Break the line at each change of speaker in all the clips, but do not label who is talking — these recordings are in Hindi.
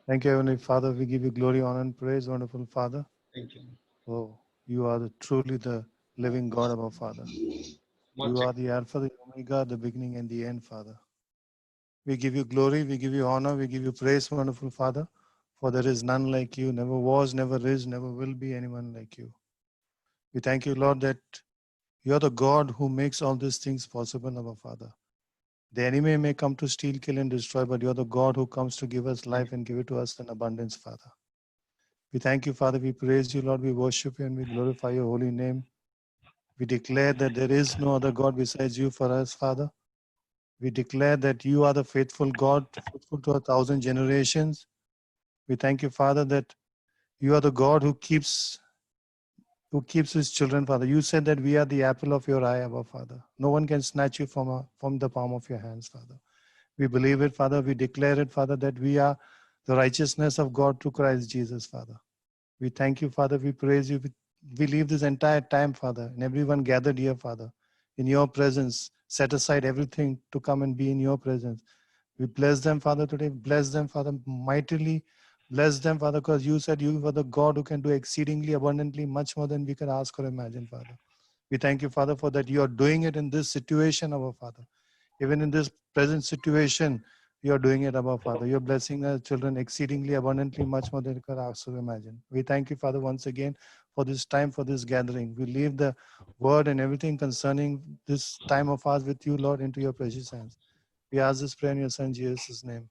Thank you, Heavenly Father. We give you glory, honor, and praise, wonderful Father.
Thank you.
Oh, you are truly the living God, our Father. You are the Alpha, the Omega, the beginning and the end, Father. We give you glory, we give you honor, we give you praise, wonderful Father, for there is none like you, never was, never is, never will be anyone like you. We thank you, Lord, that you are the God who makes all these things possible, our Father. The enemy may come to steal, kill, and destroy, but you are the God who comes to give us life and give it to us in abundance, Father. We thank you, Father. We praise you, Lord. We worship you and we glorify your holy name. We declare that there is no other God besides you for us, Father. We declare that you are the faithful God, faithful to 1,000 generations. We thank you, Father, that you are the God who keeps his children, Father. You said that we are the apple of your eye, our Father. No one can snatch you from the palm of your hands, Father. We believe it, Father. We declare it, Father, that we are the righteousness of God through Christ Jesus, Father. We thank you, Father. We praise you. We leave this entire time, Father, and everyone gathered here, Father, in your presence. Set aside everything to come and be in your presence. We bless them, Father, today. Bless them, Father, mightily. Bless them, Father, because you said you were the God who can do exceedingly abundantly, much more than we can ask or imagine, Father. We thank you, Father, for that you are doing it in this situation, our Father. Even in this present situation, you are doing it, our Father. You're blessing our children exceedingly abundantly, much more than we could ask or imagine. We thank you, Father, once again for this time, for this gathering. We leave the word and everything concerning this time of ours with you, Lord, into your precious hands. We ask this prayer in your Son, Jesus' name.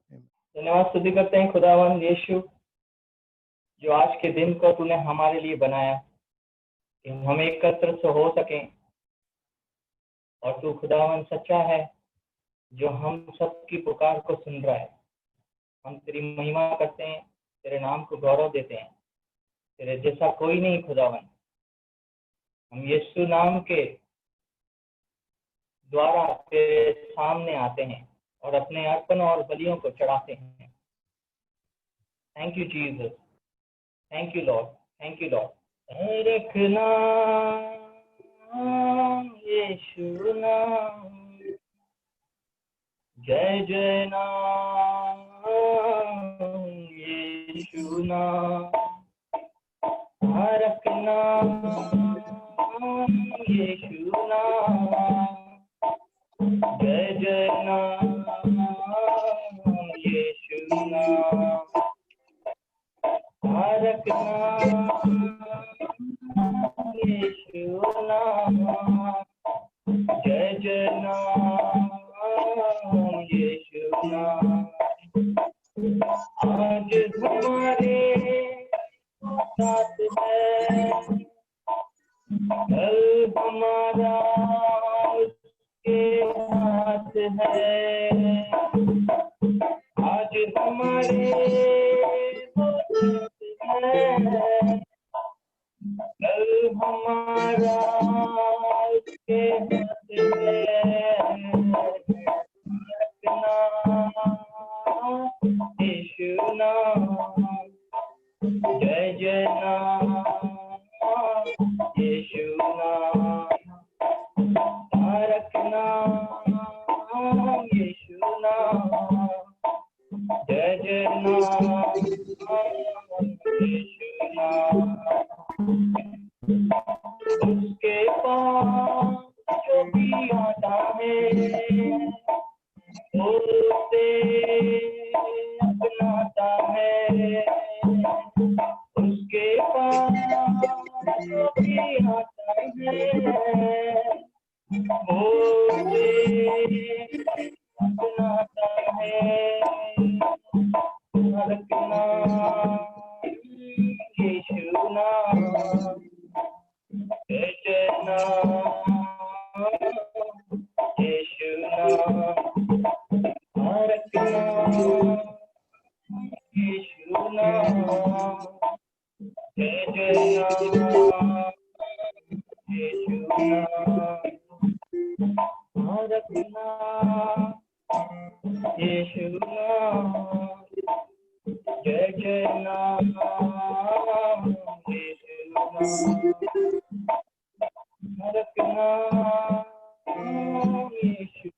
Amen.
धन्यवाद स्तुति करते हैं खुदावन यीशु, जो आज के दिन को तूने हमारे लिए बनाया कि हम एकत्र से हो सकें, और तू खुदावन सच्चा है जो हम सबकी पुकार को सुन रहा है। हम तेरी महिमा करते हैं, तेरे नाम को गौरव देते हैं। तेरे जैसा कोई नहीं खुदावन। हम यीशु नाम के द्वारा तेरे सामने आते हैं और अपने अर्पण और बलियों को चढ़ाते हैं। Thank you Jesus, thank you Lord, thank you Lord. रखना यीशु नाम, जय जय नाम यीशु नाम, रखना यीशु नाम, जय जय नाम यीशु नाम, रखना यीशु नाम, जय जय नाम यीशु नाम। आज हमारे साथ है, कल हमारा उसके साथ है। आज हमारे साथ है, कल हमारा उसके साथ है। रखना यीशु नाम, जय जय नाम यीशु नाम, रखना यीशु नाम, जय जय नाम यीशु नाम। उसके पास जो भी आता है उसे अपनाता है। उसके पास जो भी आता है उसे अपनाता है। रखना यीशु नाम, जय जय नाम यीशु नाम, रखना यीशु नाम, जय जय नाम यीशु नाम, रखना यीशु नाम, जय जय नाम यीशु नाम, रखना यीशु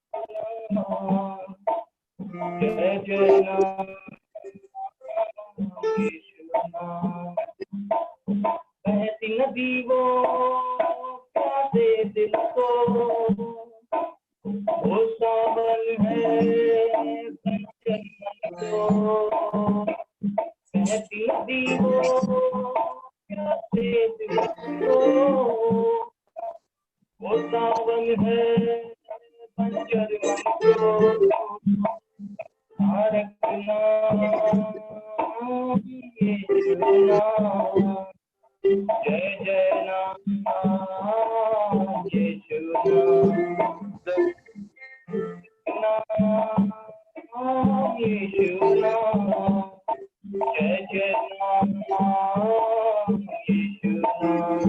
नाम, जय जय नाम कहती दी हो प्यासे दिल को, वो सावन है बंजर मन को रखना यीशु नाम, जय जय नाम यीशु नाम, यीशु नाम, जय जय नाम यीशु नाम,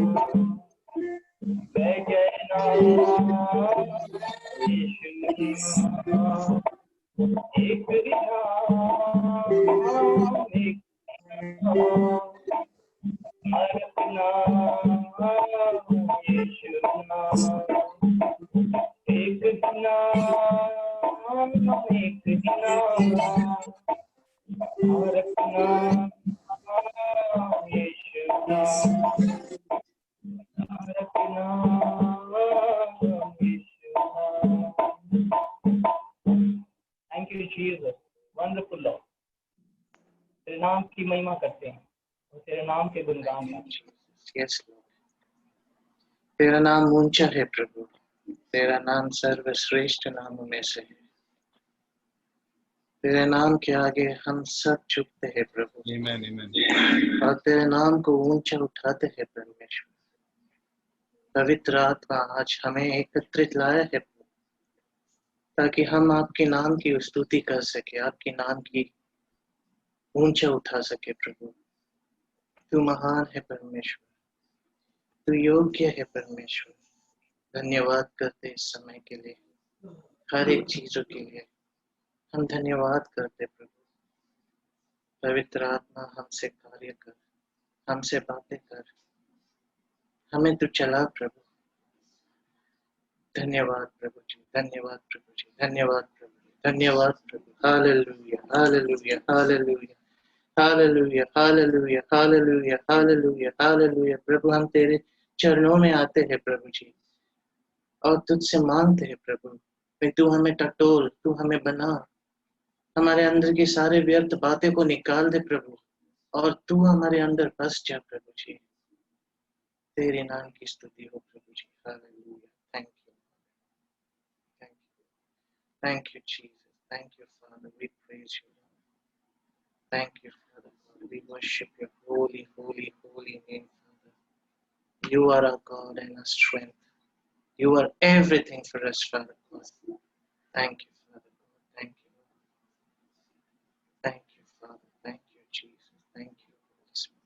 जय जय नाम यीशु नाम, एक नाम एक नाम यीशु नाम, एक नाम यीशु नाम, thank you Jesus, wonderful Lord. तेरे नाम की महिमा करते हैं और तेरे नाम के गुणगान गाते हैं।
यस लॉर्ड, तेरा नाम ऊंचा है प्रभु, तेरा नाम सर्वश्रेष्ठ नामों में से है। तेरे नाम के आगे हम सब झुकते हैं प्रभु, और तेरे नाम को ऊंचा उठाते हैं परमेश्वर। पवित्र आत्मा आज हमें एकत्रित लाया है ताकि हम आपके नाम की स्तुति कर सके, आपके नाम की ऊंचा उठा सके प्रभु। तू महान है परमेश्वर, तू योग्य है परमेश्वर। धन्यवाद करते इस समय के लिए, हर एक चीजों के लिए हम धन्यवाद करते प्रभु। पवित्र आत्मा हमसे कार्य कर, हमसे बातें कर, हमें तू चला प्रभु। धन्यवाद प्रभु जी, धन्यवाद प्रभु जी, धन्यवाद प्रभु जी, धन्यवाद प्रभु। Hallelujah hallelujah hallelujah hallelujah hallelujah hallelujah hallelujah hallelujah. प्रभु हम तेरे चरणों में आते हैं प्रभु जी, और तुझसे मांगते हैं प्रभु कि तू हमें टटोल, तू हमें बना, हमारे अंदर की सारे व्यर्थ बातें को निकाल दे प्रभु, और तू हमारे अंदर बस जा प्रभु जी। तेरे नाम की स्तुति हो प्रभु जी। Hallelujah. Thank you, thank you, thank you Jesus, thank you father, we praise you, thank you father, we worship your holy holy holy name father. You are our God and our strength. You are everything for us, Father God. Thank you, Father God. Thank you. Thank you, Father. Thank you, Jesus. Thank you, Holy Spirit.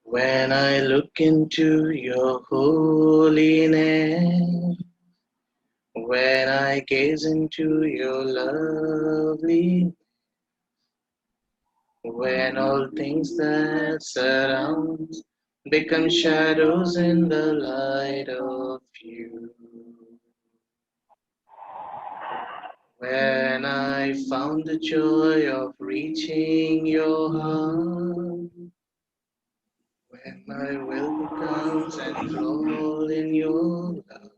When I look into your holiness, when I gaze into your lovely, when all things that surround become shadows in the light of you. When I found the joy of reaching your heart, when my will becomes enthralled in your love,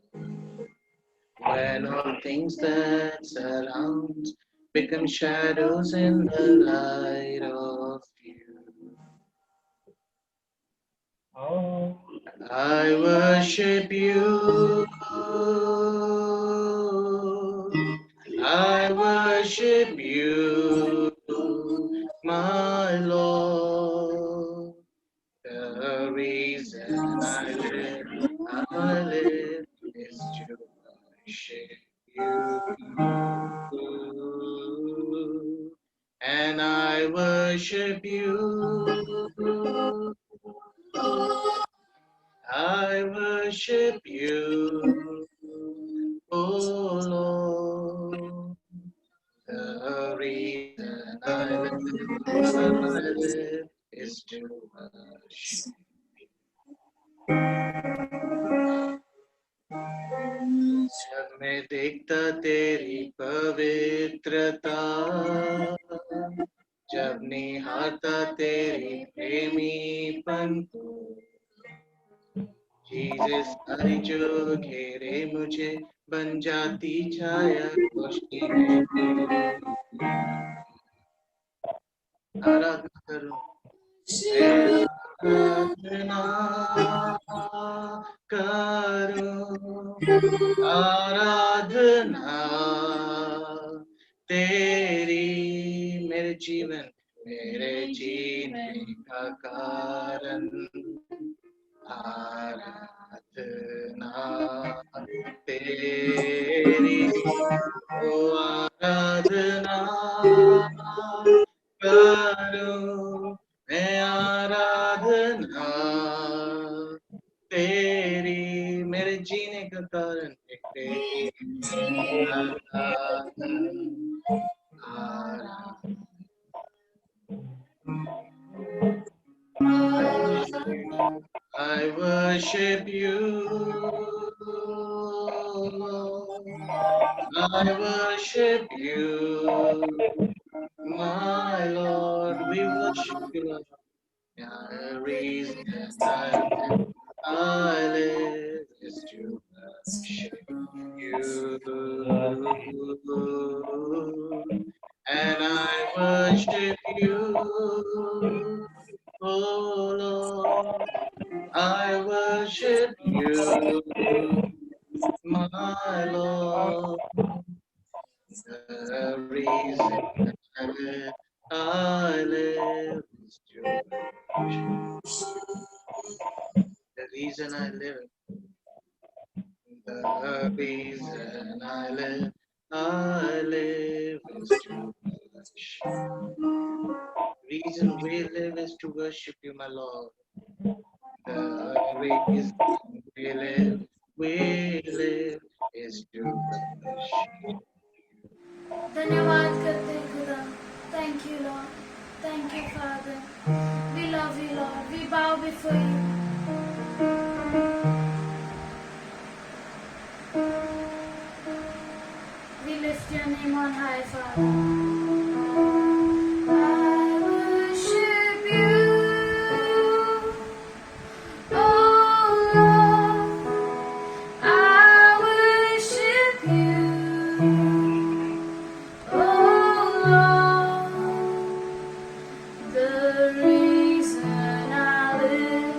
when all things that surround become shadows in the light of you. I worship you, I worship you, my Lord. The reason I live is to worship you. And I worship you, I worship you, oh Lord. The reason I live is to worship. जब मैं देखता तेरी पवित्रता, जब निहारता तेरी प्रेमीपन को, जी चीजें सारी जो घेरे मुझे बन जाती छाया रोशनी में आराधना करो आराधना करो आराधना तेरी मेरे जीने का कारण आराधना तेरी ओ आराधना करो मैं आराधना तेरी मेरे जीने का कारण तेरी I worship you, Lord. I worship you, my Lord. We worship you, Lord. The reason I live is to worship you. And I worship you, oh Lord. I worship you, my Lord. The reason I live is to worship. The reason I live, the reason I live is to worship. The reason we live is to worship you, my Lord. The reason we live is to worship.
धन्यवाद करते हैं खुदा. Thank you, Lord. Thank you, Father. We love you, Lord. We bow before you. We lift your name on high, Father. I worship you, oh Lord. I worship you, oh Lord. The reason I live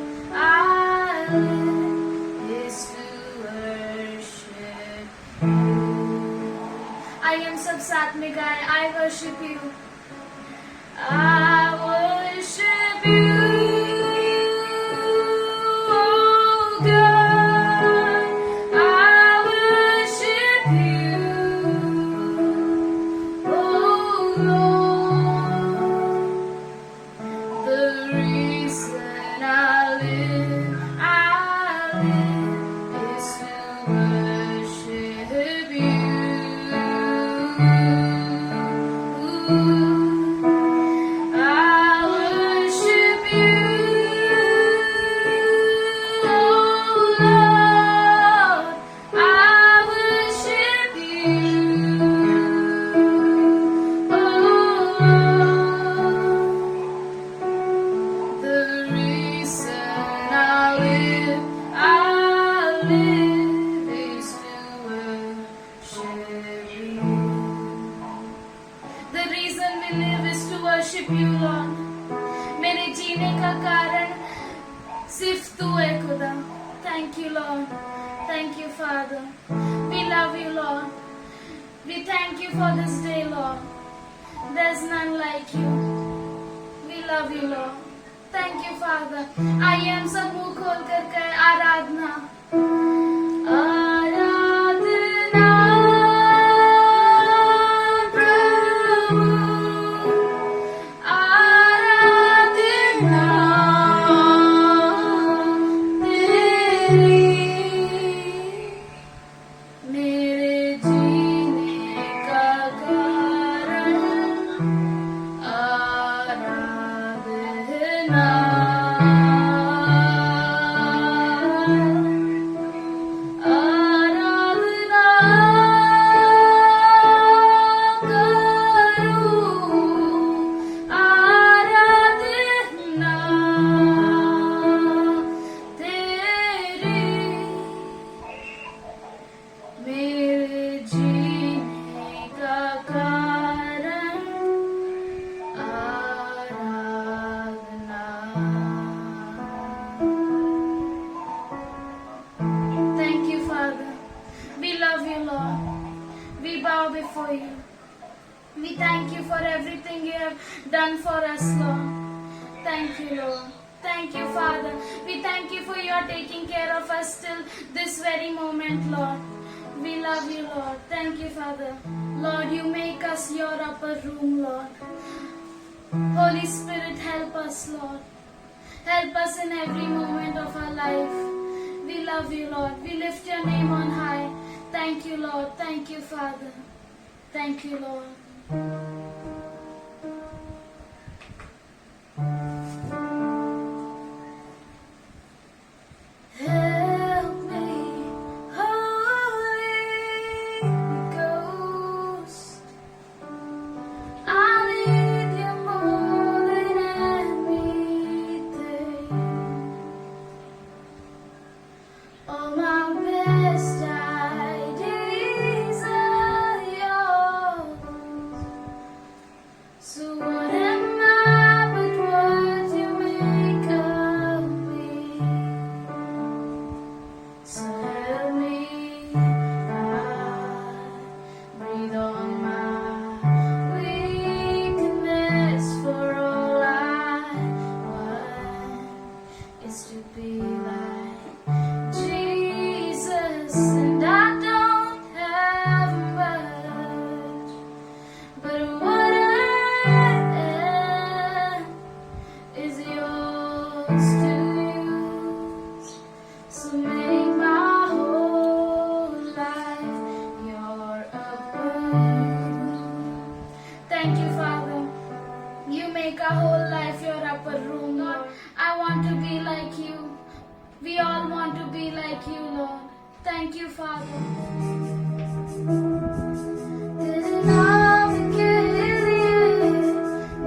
is to worship you. आइए हम सब साथ में गाएं. I worship you. I worship you, oh God. I worship you, oh Lord. The reason I live is to worship you. I worship you, oh Lord. I worship you, oh Lord. The reason I live is to worship you. The reason we live is to worship you, Lord. मेरे जीने का कारण सिर्फ तू है खुदा. Thank you, Lord. Thank you, Father. We love you, Lord. We thank you for this day, Lord. There's none like you. We love you, Lord. Thank you, Father. आइए हम सब मुंह खोल कर कहें आराधना. आराधना प्रभु, आराधना तेरी मेरे जीने का कारण आराधना Lord. We bow before you. We thank you for everything you have done for us, Lord. Thank you, Lord. Thank you, Father. We thank you for your taking care of us till this very moment, Lord. We love you, Lord. Thank you, Father. Lord, you make us your upper room, Lord. Holy Spirit, help us, Lord. Help us in every moment of our life. We love you, Lord. We lift your name on high. Thank you, Lord. Thank you, Father. Thank you, Lord. Help me, Holy Ghost. I need you more than anything. All my best ideas are yours. So what am I but what you make of me? So help me, I breathe on my weakness, for all I want is to be like Jesus, and I don't have much, but what I am is yours to use. So make my whole life your upper room. Thank you, Father. You make our whole life your upper room, Lord. I want to be like you. We all want to be like you, Lord. Thank you, Father. तेरे नाम के लिए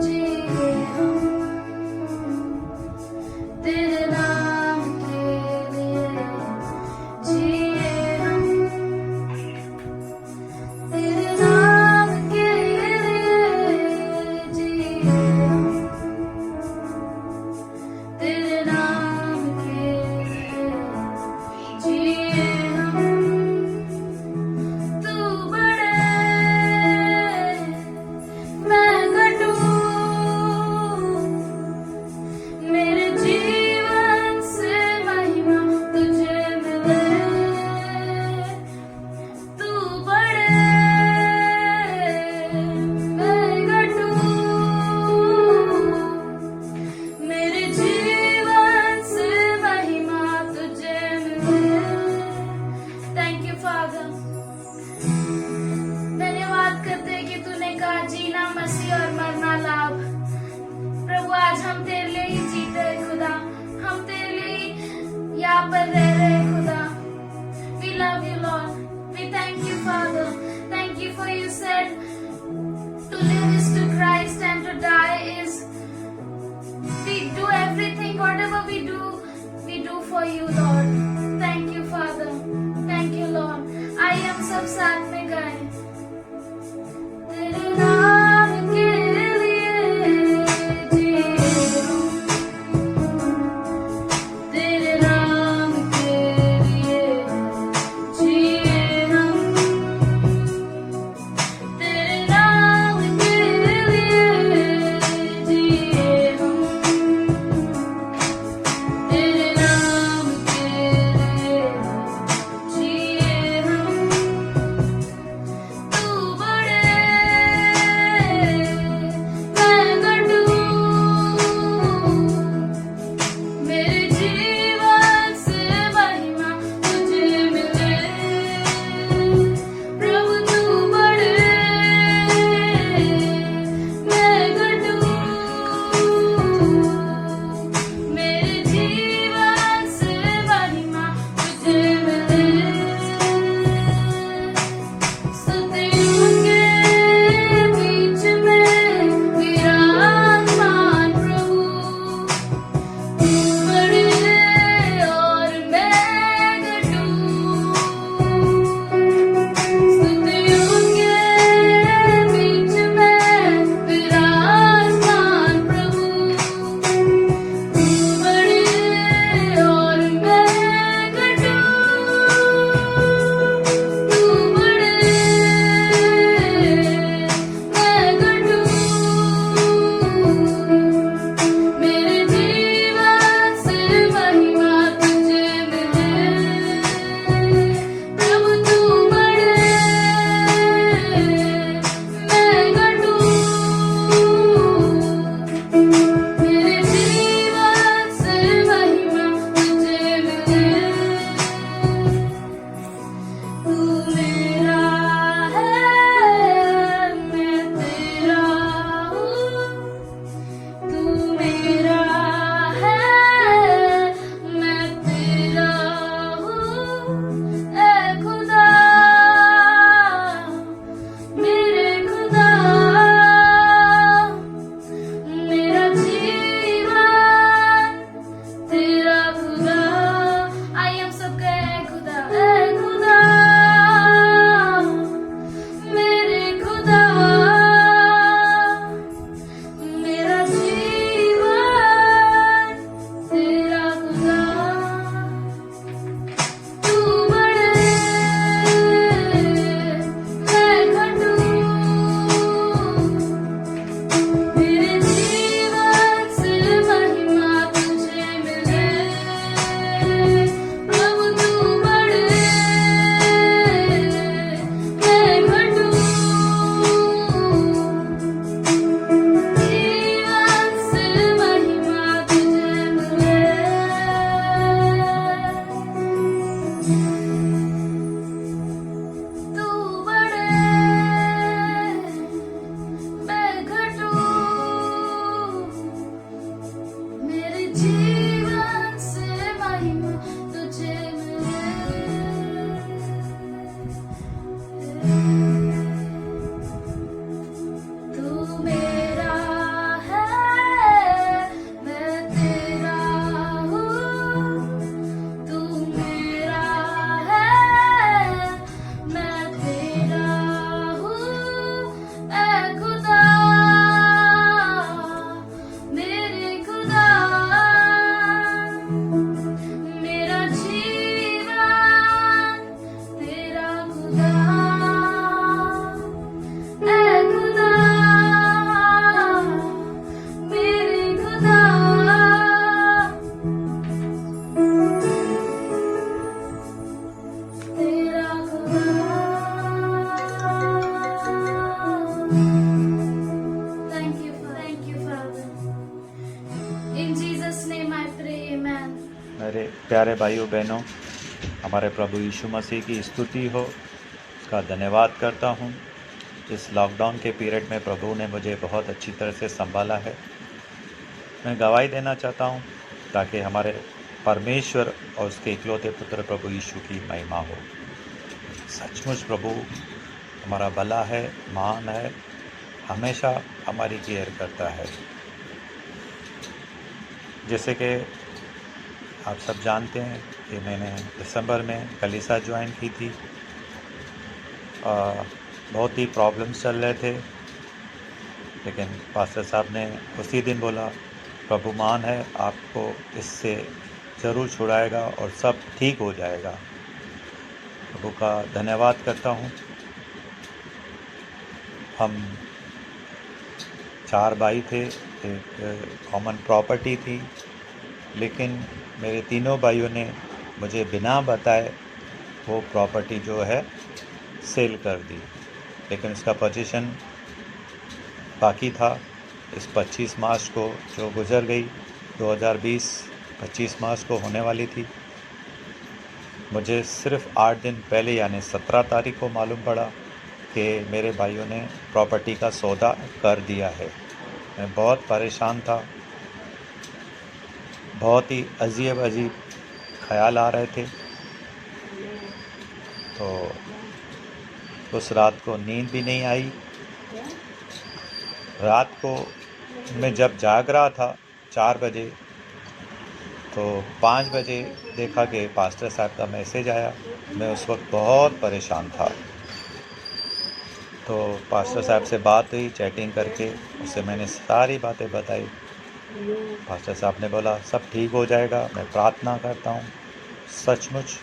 जिए हम, तेरे नाम के लिए जिए हम, तेरे नाम के लिए जिए हम, तेरे नाम के लिए जिए हम। तू बड़े, मैं घटूं, मेरे जीवन से महिमा तुझे मिले। तू बड़े, मैं घटूं, मेरे जीवन से महिमा तुझे मिले। Thank you, father. धन्यवाद करते हैं कि तूने कहा जीना मसीह और मरना लाभ। प्रभु, आज हम तेरे लिए ही जीते हैं खुदा, हम तेरे लिए ही यहाँ पर रह रहे हैं खुदा। We love you, Lord. We thank you, Father. Thank you for you said to live is to Christ and to die is. We do everything, whatever we do for you, Lord. Thank you, Father. Thank you, Lord. आइए हम सब साथ में गाएं। तेरे नाम के लिए जिए हम, तेरे नाम के लिए जिए हम, तेरे नाम के लिए जिए हम, तेरे नाम के लिए जिए हम।
प्यारे भाइयों बहनों, हमारे प्रभु यीशु मसीह की स्तुति हो, उसका धन्यवाद करता हूँ। इस लॉकडाउन के पीरियड में प्रभु ने मुझे बहुत अच्छी तरह से संभाला है। मैं गवाही देना चाहता हूँ ताकि हमारे परमेश्वर और उसके इकलौते पुत्र प्रभु यीशु की महिमा हो। सचमुच प्रभु हमारा भला है, महान है, हमेशा हमारी केयर करता है। जैसे कि आप सब जानते हैं कि मैंने दिसंबर में कलीसिया ज्वाइन की थी। बहुत ही प्रॉब्लम्स चल रहे थे, लेकिन पास्टर साहब ने उसी दिन बोला, प्रभु महान है, आपको इससे ज़रूर छुड़ाएगा और सब ठीक हो जाएगा। प्रभु का धन्यवाद करता हूँ। हम 4 भाई थे, एक कॉमन प्रॉपर्टी थी, लेकिन मेरे तीनों भाइयों ने मुझे बिना बताए वो प्रॉपर्टी जो है सेल कर दी, लेकिन उसका पोजीशन बाकी था। इस 25 मार्च को जो गुजर गई 2020 25 मार्च को होने वाली थी, मुझे सिर्फ 8 दिन पहले यानी 17 तारीख को मालूम पड़ा कि मेरे भाइयों ने प्रॉपर्टी का सौदा कर दिया है। मैं बहुत परेशान था, बहुत ही अजीब ख्याल आ रहे थे। तो उस रात को नींद भी नहीं आई। रात को मैं जब जाग रहा था 4 बजे, तो 5 बजे देखा कि पास्टर साहब का मैसेज आया। मैं उस वक्त बहुत परेशान था। तो पास्टर साहब से बात हुई, चैटिंग करके उससे मैंने सारी बातें बताई। पास्टर साहब ने बोला सब ठीक हो जाएगा, मैं प्रार्थना करता हूँ। सचमुच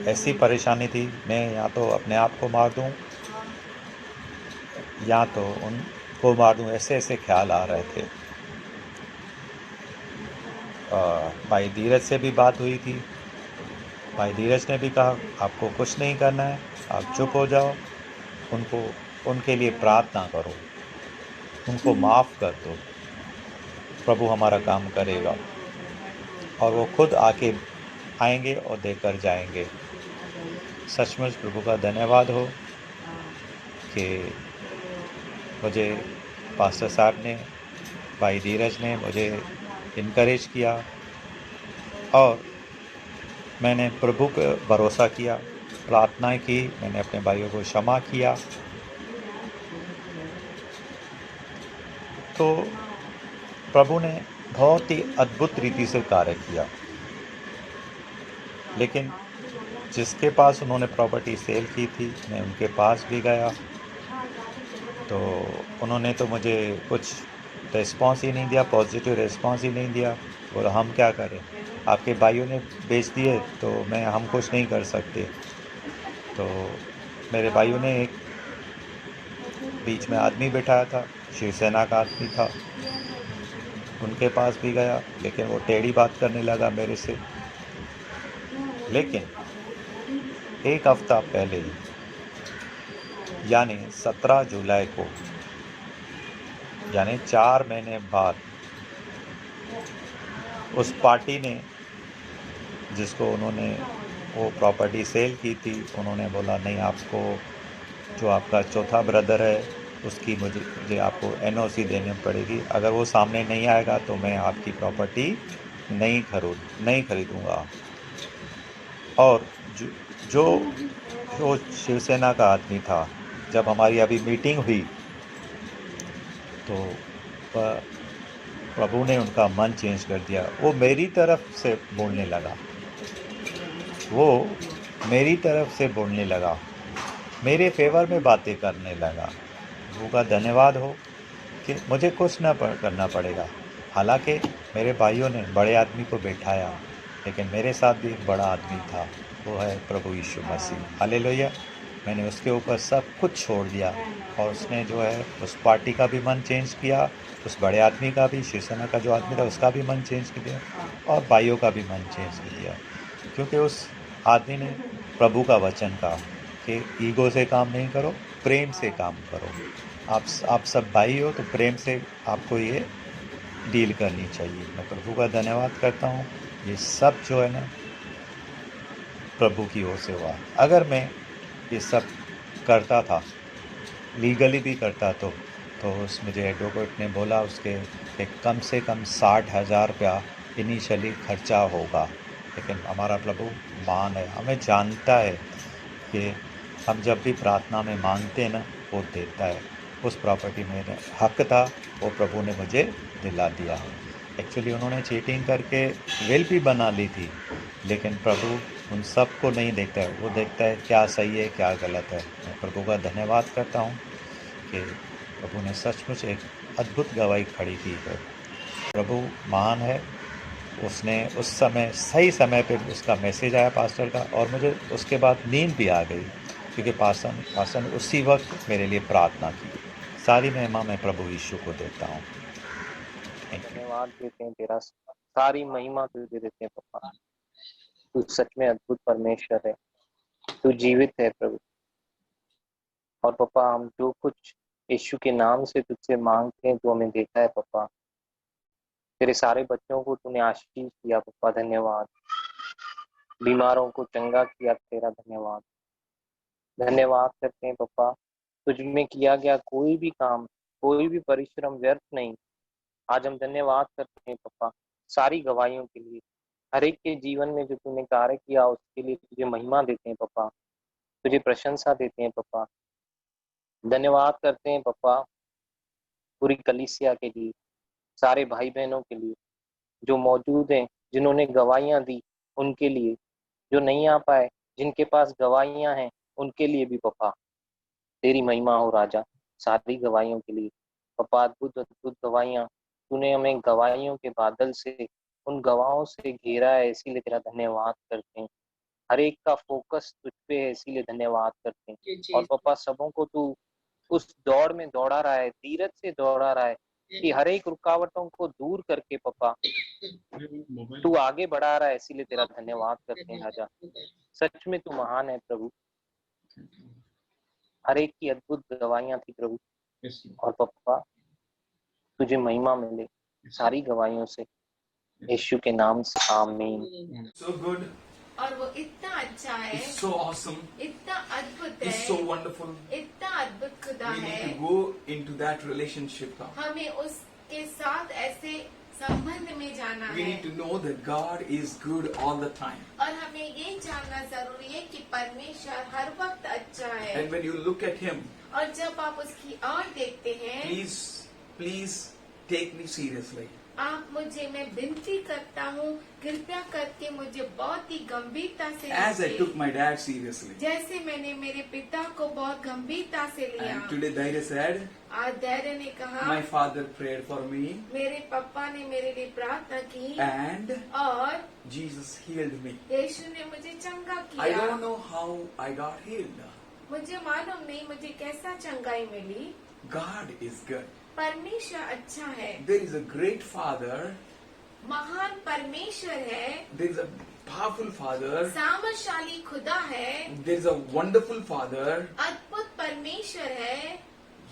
ऐसी परेशानी थी, मैं या तो अपने आप को मार दूँ या तो उनको मार दूँ, ऐसे ख्याल आ रहे थे। भाई धीरज से भी बात हुई थी। भाई धीरज ने भी कहा आपको कुछ नहीं करना है, आप चुप हो जाओ, उनके लिए प्रार्थना करो, उनको माफ़ कर दो, प्रभु हमारा काम करेगा। और वो खुद आके आएंगे और देकर जाएंगे। सचमुच प्रभु का धन्यवाद हो कि मुझे पास्टर साहब ने, भाई धीरज ने मुझे इनकरेज किया और मैंने प्रभु पर भरोसा किया, प्रार्थनाएं की, मैंने अपने भाइयों को क्षमा किया। तो प्रभु ने बहुत ही अद्भुत रीति से कार्य किया। लेकिन जिसके पास उन्होंने प्रॉपर्टी सेल की थी, मैं उनके पास भी गया, तो उन्होंने तो मुझे कुछ रिस्पॉन्स ही नहीं दिया, पॉजिटिव रिस्पॉन्स ही नहीं दिया। बोला हम क्या करें, आपके भाइयों ने बेच दिए तो हम कुछ नहीं कर सकते। तो मेरे भाइयों ने एक बीच में आदमी बैठाया था, शिवसेना का आदमी था, उनके पास भी गया, लेकिन वो टेढ़ी बात करने लगा मेरे से। लेकिन 1 हफ्ता पहले ही यानी 17 जुलाई को, यानी 4 महीने बाद, उस पार्टी ने जिसको उन्होंने वो प्रॉपर्टी सेल की थी, उन्होंने बोला नहीं, आपको जो आपका चौथा ब्रदर है उसकी मुझे आपको NOC देनी पड़ेगी। अगर वो सामने नहीं आएगा तो मैं आपकी प्रॉपर्टी नहीं खरीदूँगा। और जो शिवसेना का आदमी था, जब हमारी अभी मीटिंग हुई तो प्रभु ने उनका मन चेंज कर दिया। वो मेरी तरफ से बोलने लगा, मेरे फेवर में बातें करने लगा। प्रभु का धन्यवाद हो कि मुझे कुछ न करना पड़ेगा। हालांकि मेरे भाइयों ने बड़े आदमी को बैठाया, लेकिन मेरे साथ भी एक बड़ा आदमी था, वो है प्रभु यीशु मसीह। हालेलुया। मैंने उसके ऊपर सब कुछ छोड़ दिया और उसने जो है उस पार्टी का भी मन चेंज किया, उस बड़े आदमी का भी, शिवसेना का जो आदमी था उसका भी मन चेंज कर दिया और भाइयों का भी मन चेंज कर दिया। क्योंकि उस आदमी ने प्रभु का वचन कहा कि ईगो से काम नहीं करो, प्रेम से काम करो। आप सब भाई हो तो प्रेम से आपको ये डील करनी चाहिए। मैं प्रभु का धन्यवाद करता हूँ। ये सब जो है ना प्रभु की ओर से हुआ। अगर मैं ये सब करता था, लीगली भी करता तो उस मुझे एडवोकेट ने बोला उसके कि कम से कम 60,000 रुपया इनिशियली खर्चा होगा। लेकिन हमारा प्रभु महान है, हमें जानता है कि हम जब भी प्रार्थना में मांगते हैं ना, वो देता है। उस प्रॉपर्टी में हक था, वो प्रभु ने मुझे दिला दिया। एक्चुअली उन्होंने चीटिंग करके विल भी बना ली थी, लेकिन प्रभु उन सब को नहीं देखता है, वो देखता है क्या सही है क्या गलत है। मैं प्रभु का धन्यवाद करता हूँ कि प्रभु ने सचमुच एक अद्भुत गवाही खड़ी की है। प्रभु महान है, उसने उस समय सही समय पे उसका मैसेज आया पास्टर का, और मुझे उसके बाद नींद भी आ गई, क्योंकि पास्टर ने उसी वक्त मेरे लिए प्रार्थना की। सारी महिमा मैं प्रभु यीशु को देता हूँ।
धन्यवाद देते हैं तेरा, सारी महिमा तुझे देते हैं पापा। तू सच में अद्भुत परमेश्वर है, तू जीवित है प्रभु। और पापा हम जो कुछ यीशु के नाम से तुझसे मांगते हैं तो हमें देता है पापा। तेरे सारे बच्चों को तूने आशीष दिया पापा, धन्यवाद। बीमारों को चंगा किया, तेरा धन्यवाद। धन्यवाद करते हैं पापा, तुझ में किया गया कोई भी काम, कोई भी परिश्रम व्यर्थ नहीं। आज हम धन्यवाद करते हैं पापा सारी गवाहियों के लिए, हर एक के जीवन में जो तूने कार्य किया उसके लिए तुझे महिमा देते हैं पापा, तुझे प्रशंसा देते हैं पापा। धन्यवाद करते हैं पापा पूरी कलीसिया के लिए, सारे भाई बहनों के लिए जो मौजूद हैं, जिन्होंने गवाहियां दी, उनके लिए, जो नहीं आ पाए, जिनके पास गवाहियां हैं, उनके लिए भी पापा तेरी महिमा हो राजा। सारी गवाहियों के लिए पापा, अद्भुत अद्भुत गवाहियां, तूने हमें गवाहियों के बादल से, उन गवाहों से घेरा है, इसीलिए तेरा धन्यवाद करते हैं। हर एक का फोकस तुझ पे है, इसीलिए धन्यवाद करते हैं। और पापा सबों को तू उस दौड़ में दौड़ा रहा है, धीरज से दौड़ा रहा है, कि हर एक रुकावटों को दूर करके पापा तू आगे बढ़ा रहा है, इसीलिए तेरा धन्यवाद करते हैं राजा। सच में तू महान है प्रभु। हर एक की अद्भुत गवाहियां थी प्रभु, और पापा तुझे महिमा मिले सारी गवाहियों से, यीशु के नाम से आमीन।
So good.
और वो इतना अच्छा है,
It's so awesome.
इतना अद्भुत
It's
है,
so wonderful.
इतना अद्भुत खुदा
We
है।
need to go into that relationship now.
हमें उसके साथ ऐसे संबंध में जाना
We
है,
need to know that God is good all the time.
और हमें ये जानना जरूरी है कि परमेश्वर हर वक्त अच्छा है।
And when you look at Him,
और जब आप उसकी ओर देखते हैं,
please take me seriously.
आप मुझे, मैं विनती करता हूँ, कृपया करके मुझे बहुत ही गंभीरता से
As I
लीजिए।
took my dad seriously.
जैसे मैंने मेरे पिता को बहुत गंभीरता से लिया।
And today Daira said,
आज धैर्य ने कहा,
my father prayed for me
मेरे पापा ने मेरे लिए प्रार्थना की,
and
और
Jesus healed me.
यीशु ने मुझे चंगा
I
किया।
don't know how I got healed.
मुझे मालूम नहीं मुझे कैसा चंगाई मिली।
God is good.
परमेश्वर अच्छा है,
There is a great Father.
महान परमेश्वर है,
There is a powerful Father.
सामर्थशाली खुदा है,
There is a wonderful Father.
अद्भुत परमेश्वर है।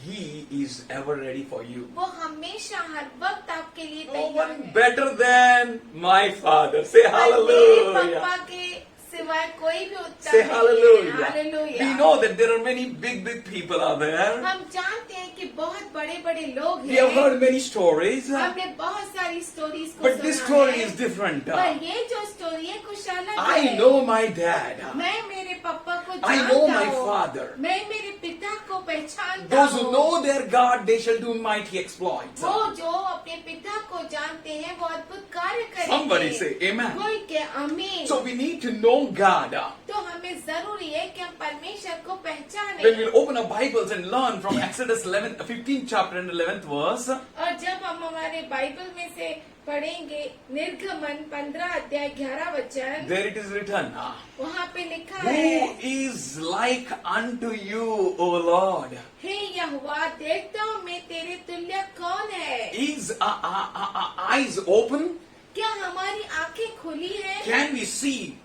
He is ever ready for you.
वो हमेशा हर वक्त आपके लिए
No
तैयार
one
है।
better than my Father. Say
और मेरे
hallelujah.
पापा के सिवाय कोई भी उत्तम
Say
नहीं है।
hallelujah.
Hallelujah.
We know that there are many big people out there.
हम जानते हैं कि बहुत बड़े बड़े लोग
We have
हैं।
heard many stories.
हमने बहुत सारी स्टोरीज को
But this
सुना
story
है।
is different.
पर ये जो स्टोरी है कुछ अलग
I
है।
know my dad.
मैं मेरे पापा को
I know
जानता
my
हूँ।
father.
मैं मेरे पिता को पहचानता
Those who
हूँ।
know their God, they shall do mighty exploits.
वो जो अपने पिता को जानते हैं वो अद्भुत कार्य करेंगे।
Somebody say amen.
कोई के आमीन।
So we need to know God.
तो हमें जरूरी है कि हम परमेश्वर को पहचाने।
When we open our Bibles and learn from Exodus 15th chapter and 11th verse,
और जब हम हमारे बाइबल में से पढ़ेंगे निर्गमन 15 अध्याय 11 वचन,
there it is written,
वहाँ पे लिखा
who
है,
is like unto you, O Lord?
हे यहोवा देखता हूँ मैं तेरे तुल्य कौन है।
Is eyes open?
क्या हमारी आंखें खुली है?
Can we see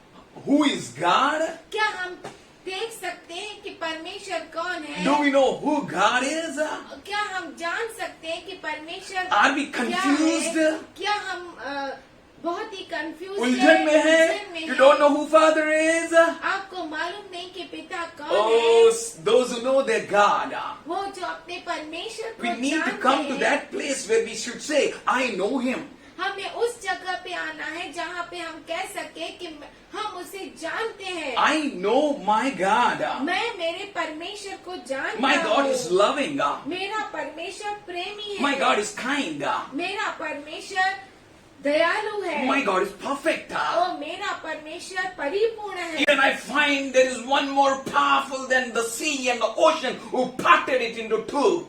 who is God?
क्या हम देख सकते हैं कि परमेश्वर कौन है?
Do we know who God is?
क्या हम जान सकते हैं कि परमेश्वर
Are we
क्या
confused?
है? क्या हम बहुत ही कंफ्यूज
उलझन में है. You don't know who Father is.
आपको मालूम नहीं कि पिता कौन
Oh,
है.
those who know their God.
वो जो अपने परमेश्वर
We
को
need to
जानते
come to
हैं.
that place where we should say, I know Him.
हमें उस जगह पे आना है जहाँ पे हम कह सके कि हम उसे जानते हैं.
I know my God.
मैं मेरे परमेश्वर को जानता
My God is
हूँ.
loving.
मेरा परमेश्वर प्रेमी है.
My God is kind.
मेरा परमेश्वर दयालु है.
My God is perfect.
और मेरा परमेश्वर परिपूर्ण है.
Even I find there is one more powerful than the sea and the ocean who parted it into two.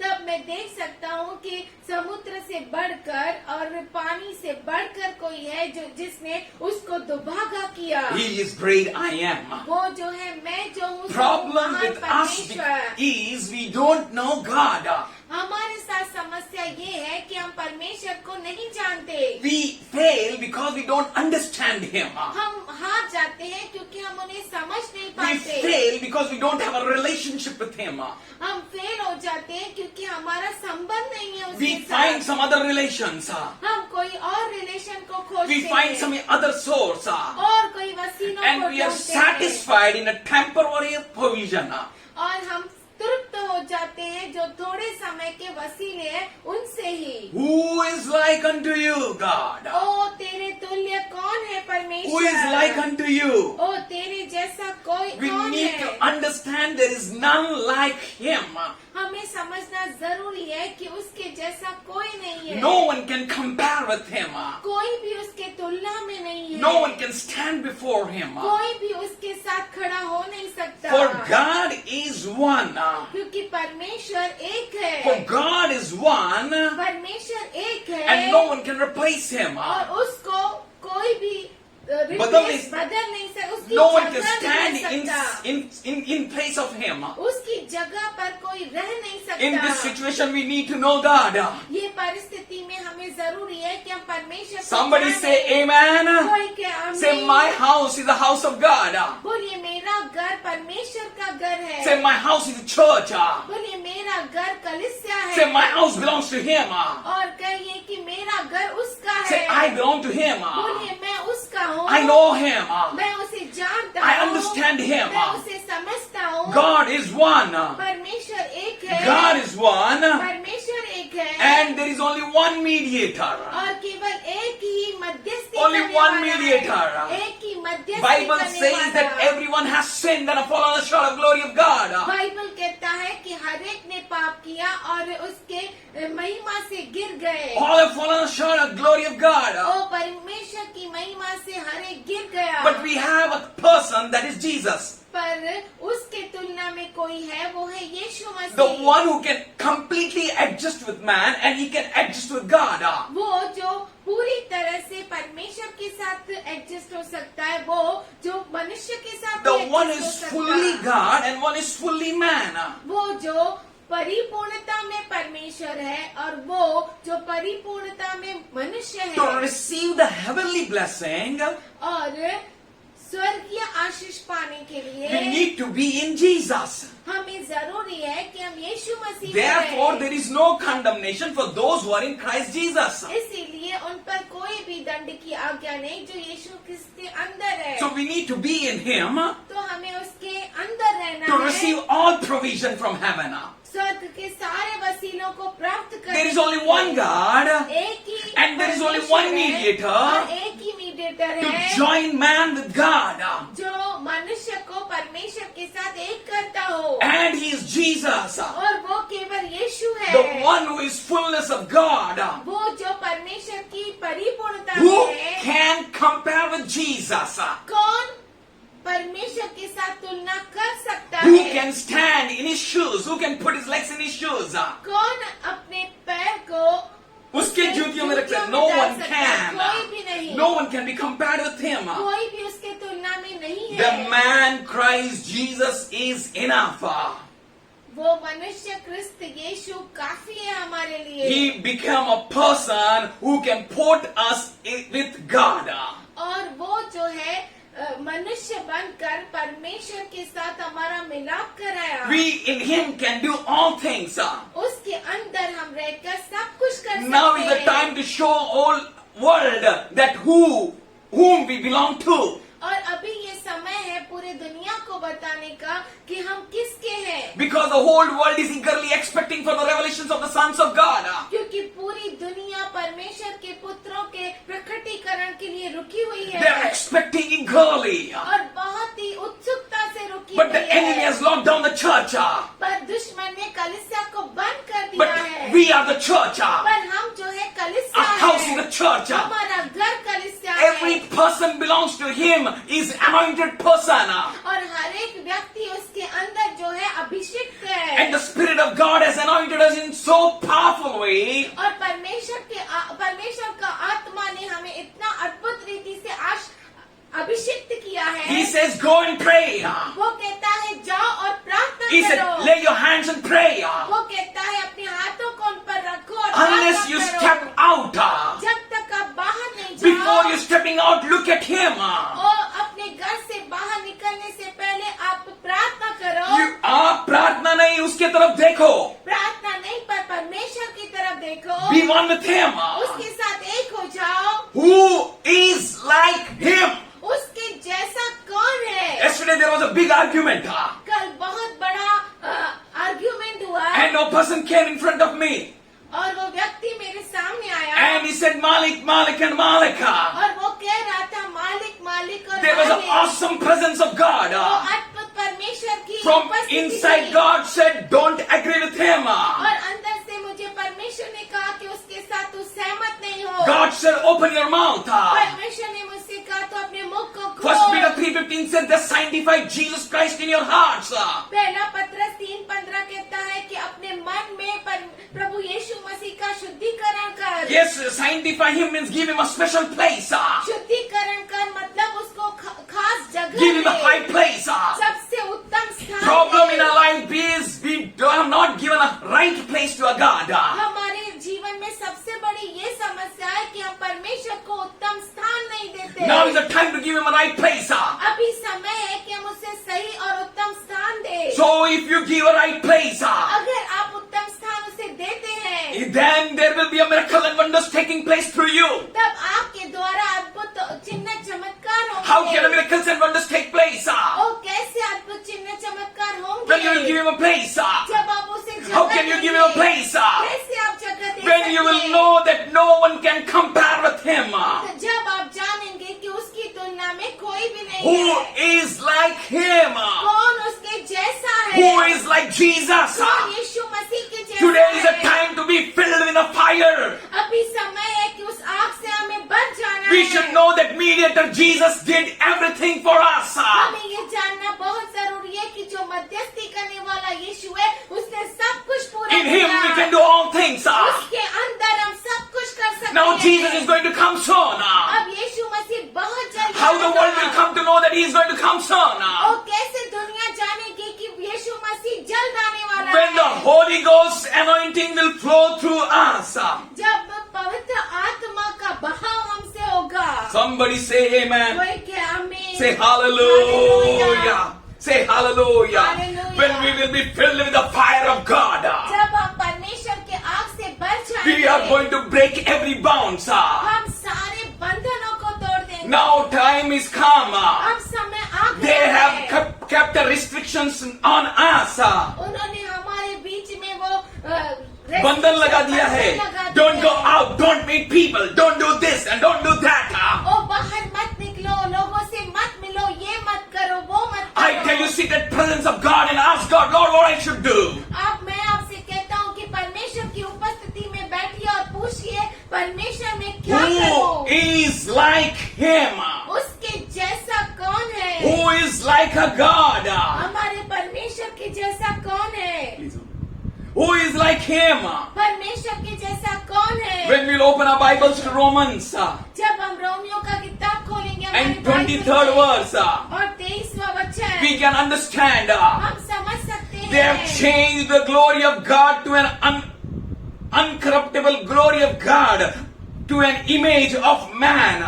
तब मैं देख सकता हूँ कि समुद्र से बढ़कर और पानी से बढ़कर कोई है जो जिसने उसको दुभागा किया.
He is great, I am.
वो जो है मैं जो हूँ
Problem
महान
with us
परमेश्वर.
is we don't know God.
हमारे साथ समस्या ये है कि हम परमेश्वर को नहीं जानते.
We fail because we don't understand Him.
हम हार जाते हैं क्योंकि हम उन्हें समझ नहीं
We
पाते.
fail because we don't have a relationship with Him.
हम फेल हो जाते हैं क्योंकि हमारा संबंध नहीं है उसके
We find
साथ.
some other relations.
हम कोई और रिलेशन को खोजते
We find
हैं.
some other source.
और कोई वसीलों को
And we are
ढूंढते हैं.
satisfied in a temporary provision.
और हम तृप्त हो जाते हैं जो थोड़े समय के वसीले हैं उनसे ही.
Who is like unto you, God?
ओ तेरे तुल्य कौन है परमेश्वर?
Who is like unto you?
ओ तेरे जैसा कोई
We
कौन
need
है?
to understand there is none like Him.
हमें समझना जरूरी है कि उसके जैसा कोई नहीं है.
No one can compare with Him.
कोई भी उसके तुलना में नहीं है.
No one can stand before Him.
कोई भी उसके साथ खड़ा हो नहीं सकता.
For God is one.
क्योंकि परमेश्वर एक है.
For God is one,
परमेश्वर एक है.
and no one can replace Him.
और उसको कोई भी
बदल
नहीं सकता. उसकी
No one
जगह
can stand
नहीं रह सकता.
in place of Him.
उसकी जगह पर कोई रह नहीं सकता.
In this situation, we need to know God.
ये परिस्थिति में हमें जरूरी है कि हम परमेश्वर को
Somebody
जानें.
say Amen.
कोई के आमीन.
Say, my house is the house of God.
बोलिए मेरा घर परमेश्वर का घर है.
Say, my house is the church.
बोलिए मेरा घर कलीसिया है.
Say, my house belongs to Him.
और कहिए कि मेरा घर उसका है.
Say, I belong to Him.
बोलिए मैं उसका हूँ.
I know Him.
मैं उसे जानता
I
हूँ.
understand Him.
मैं उसे समझता हूँ.
God is one.
परमेश्वर एक है.
God is one.
परमेश्वर एक है.
And there is only one mediator.
और केवल एक ही मध्यस्थी
Only
करने
one
वाला
mediator.
है. एक ही मध्यस्थी
Bible
करने
says
वाला.
that everyone has sinned and fallen short of glory of God.
Bible कहता है कि हर एक ने पाप किया और उसके महिमा से गिर गए.
All have fallen short of glory of God.
ओ परमेश्वर की महिमा से हर एक गिर गया.
But we have a person that is Jesus.
पर उसके तुलना में कोई है, वो है यीशु मसीह.
The one who can completely adjust with man and he can adjust with God.
वो जो पूरी तरह से परमेश्वर के साथ एडजस्ट हो सकता है, वो जो मनुष्य के साथ
The
भी
one
adjust हो
is
सकता
fully
है.
God and one is fully man.
वो जो परिपूर्णता में परमेश्वर है और वो जो परिपूर्णता में मनुष्य
To
है.
receive the heavenly blessing,
और स्वर्गीय आशीष पाने के
we
लिए
need to be in Jesus.
हमें जरूरी है कि हम यीशु मसीह में
Therefore,
रहें.
there is no condemnation for those who are in Christ Jesus.
इसीलिए उन पर कोई भी दंड की आज्ञा नहीं जो यीशु क्रिस्त के अंदर है.
So we need to be in Him
तो हमें उसके अंदर रहना
to
है.
receive all provision from heaven.
स्वर्ग के सारे वसीलों को प्राप्त करने
There is only
के
one
लिए
God
एक ही
and there is only
परमेश्वर
one
है,
mediator
और एक ही मीडिएटर
to
है
join man with God.
जो मनुष्य को परमेश्वर के साथ एक करता हो.
And He is Jesus,
और वो केवल यीशु है.
the one who is fullness of God.
वो जो परमेश्वर की परिपूर्णता
Who
में है.
can compare with Jesus?
कौन परमेश्वर के साथ तुलना कर सकता
Who
है?
can stand in His shoes? Who can put his legs in His shoes?
कौन अपने पैर को
उसके जूतियों में रखते.
जूतियों में
No
डाल
one
सकता है.
can.
कोई भी नहीं.
No one can be compared with Him.
कोई भी उसके तुलना में नहीं
The
है.
man Christ Jesus is enough.
वो मनुष्य क्रिस्त यीशु काफी है हमारे लिए.
He became a person who can put us with God.
और वो जो है मनुष्य बनकर परमेश्वर के साथ हमारा मिलाप कराया.
We in Him can do all things.
उसके अंदर हम रहकर सब कुछ कर सकते हैं.
Now is the time to show world that whom we belong to.
और अभी ये समय है पूरे दुनिया को बताने का कि हम किसके हैं,
Because the whole world is eagerly expecting for the revelations of the sons of God.
क्योंकि पूरी दुनिया परमेश्वर के पुत्रों के प्रकटीकरण के लिए रुकी हुई
They are
है
expecting eagerly.
और बहुत ही उत्सुकता से रुकी
But the
हुई
enemy
है।
has locked down the church.
पर दुश्मन ने कलीसिया को बंद कर दिया
But
है।
we are the church.
पर हम जो है कलीसिया
Our house is
है,
the church.
हमारा घर कलीसिया
Every
है
person belongs to him, is anointed person.
और हर एक व्यक्ति उसके अंदर जो है अभिषिक्त है।
And the Spirit of God has anointed us in so powerful way.
और परमेश्वर का आत्मा ने हमें इतना अद्भुत रीति से अभिषिक्त किया है।
He says, go and pray.
वो कहता है जाओ और प्रार्थना
He said,
करो।
lay your hands and pray.
वो कहता है अपने हाथों को उन पर रखो और
Unless
प्रार्थना
you
करो।
step out.
जब तक आप बाहर नहीं
Before
जाओ
you stepping out, look at him.
और अपने घर से बाहर निकलने से पहले आप प्रार्थना करो।
आप प्रार्थना नहीं, उसके तरफ देखो.
प्रार्थना नहीं पर परमेश्वर की तरफ देखो।
Be one with him.
उसके साथ एक हो जाओ।
Who is like him?
उसके जैसा कौन है?
Yesterday there was a big argument.
कल बहुत बड़ा आर्ग्यूमेंट हुआ
And no person came in front of me.
और वो व्यक्ति मेरे सामने आया
And he said, Malik, Malik and Malika.
और वो कह रहा था मालिक मालिक और
There was an
मालिक।
awesome presence of God.
वो अद्भुत परमेश्वर की
From
उपस्थिति
inside
थी।
God said, don't agree with him.
और अंदर से मुझे परमेश्वर ने कहा कि उसके साथ तू सहमत नहीं हो।
God said, open your mouth.
परमेश्वर ने मुझसे कहा तो अपने मुख को
First Peter
खोल।
3:15 says, they sanctify Jesus Christ in your hearts.
पहला पत्रस 3:15 कहता है कि अपने मन में प्रभु यीशु मसीह का शुद्धिकरण कर।
Yes, sanctify him means give him a special place.
शुद्धिकरण कर मतलब उसको खास जगह
Give him a
they.
high place.
सबसे उत्तम स्थान
Problem
they.
in our life is we have not given a right place to a God.
हमारे जीवन में सबसे बड़ी ये समस्या है कि हम परमेश्वर को उत्तम स्थान नहीं देते।
Now is the time to give him a right place.
अभी समय है कि हम उसे सही और उत्तम स्थान दें।
So if you give a right place,
अगर आप उत्तम स्थान उसे देते हैं,
then there will be a miracle and wonders taking place through you.
तब आपके द्वारा अद्भुत चिन्ह चमत्कार होंगे।
How can miracles and wonders take place?
और कैसे अद्भुत चिन्ह चमत्कार होंगे?
When you will give him a place.
जब आप उसे जगह
How can you give him a
देंगे।
place?
कैसे आप जगह दे
When you will
सकते हैं?
know that no one can compare with him.
तो जब आप जानेंगे कि उसकी तुलना में कोई भी नहीं
Who
है।
is like him?
कौन उसके जैसा है?
Who is like Jesus?
कौन यीशु मसीह के जैसा
Today is a
है?
time to be filled with a fire.
अभी समय है कि उस आग से हमें बच जाना
We
है।
should know that mediator Jesus did everything for us.
हमें ये जानना बहुत जरूरी है कि जो मध्यस्थी करने वाला यीशु है उसने सब कुछ पूरा
In him we
किया।
can do all things.
उसके अंदर हम सब कुछ कर सकते
Now
हैं।
Jesus is going to come soon.
अब यीशु मसीह बहुत जल्द
How the world
आएगा।
will come to know that he is going to come soon?
और कैसे दुनिया जानेगी कि यीशु मसीह जल्द आने वाला
When the
है?
Holy Ghost anointing will flow through us.
जब पवित्र आत्मा का बहाव हमसे होगा।
Somebody say amen.
कोई क्या आमीन?
Say hallelujah. Say hallelujah.
Hallelujah.
When we will be filled with the fire of God.
जब हम परमेश्वर के आग से बच
We are
जाएंगे,
going to break every bounds.
हम सारे बंधनों को तोड़ देंगे।
Now time is come.
अब समय आ
They
गया
have
है।
kept the restrictions on us.
उन्होंने हमारे बीच में वो
बंधन लगा दिया है.
बंधन लगा दिया
Don't go
है।
out. Don't meet people. Don't do this and don't do that.
ओ बाहर मत निकलो, लोगों से मत मिलो, ये मत करो, वो मत करो।
I tell you, sit at presence of God and ask God, Lord, what I should do.
अब मैं आपसे कहता हूँ कि परमेश्वर की उपस्थिति में बैठिए और पूछिए परमेश्वर में क्या
Who
करूँ?
is like him?
उसके जैसा कौन है?
Who is like a God?
हमारे परमेश्वर के जैसा कौन है?
Who is like him?
परमेश्वर के जैसा कौन है?
When we'll open our Bibles to Romans
जब हम रोमियो का किताब खोलेंगे हमारी
and
बाइबल
23rd
में,
verse,
और 23वां वचन
we can understand
हम समझ सकते
they have
हैं
changed the glory of God to an uncorruptible glory of God to an image of man.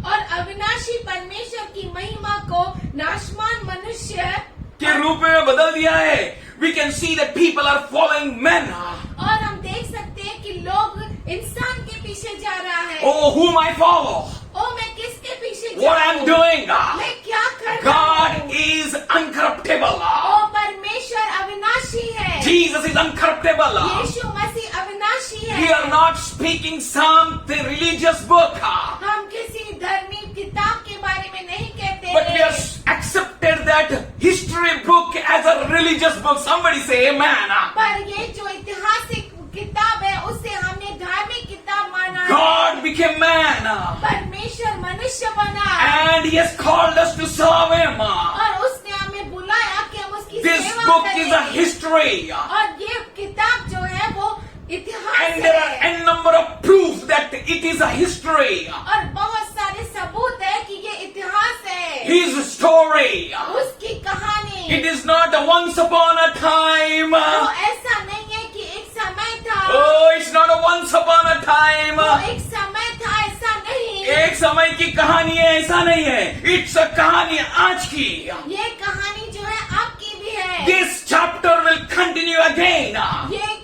और अविनाशी परमेश्वर की महिमा को नाशवान मनुष्य
के रूप में बदल दिया है. We can see that people are following men.
और हम देख सकते हैं कि लोग इंसान के पीछे जा रहा है?
Oh, whom I follow?
ओ मैं किसके पीछे जा
What
रहा
I'm
हूँ?
doing?
मैं क्या कर रहा
God
हूँ?
is uncorruptible.
ओ परमेश्वर अविनाशी है।
Jesus is uncorruptible.
यीशु मसीह अविनाशी है।
We are not speaking some religious book,
हम किसी धर्मी किताब के बारे में नहीं कहते
but we have accepted that history book as a religious book. Somebody say amen.
पर ये जो ऐतिहासिक किताब है उसे हमने धार्मिक किताब माना है।
God became man
परमेश्वर मनुष्य बना
and He has called us to serve Him.
और उसने हमें बुलाया कि हम उसकी
This
सेवा
book
करें।
is a history,
और ये किताब जो है वो इतिहास
and there are
है
n number of proofs that it is a history.
और बहुत सारे सबूत है कि ये इतिहास है।
His story.
उसकी कहानी
It is not a once upon a time.
वो ऐसा नहीं है कि एक समय था।
Oh, it's not a once upon a time.
वो एक समय था, ऐसा नहीं।
एक समय की कहानी है, ऐसा नहीं है. It's a कहानी आज की.
ये कहानी जो है आपकी भी है।
This chapter will continue again.
ये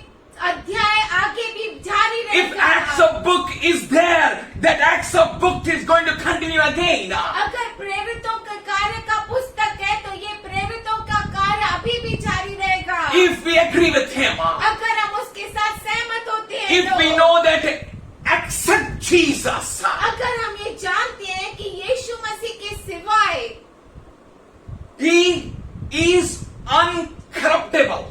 अध्याय आगे भी जारी
If
रहेगा।
Acts of book is there, that Acts of book is going to continue again.
अगर प्रेरितों का कार्य का पुस्तक है तो ये प्रेरितों का कार्य अभी भी जारी रहेगा।
If we agree with him,
अगर हम उसके साथ सहमत होते हैं
if
तो
we know that accept Jesus,
अगर हम ये जानते हैं कि यीशु मसीह के सिवाय
he is uncorruptible.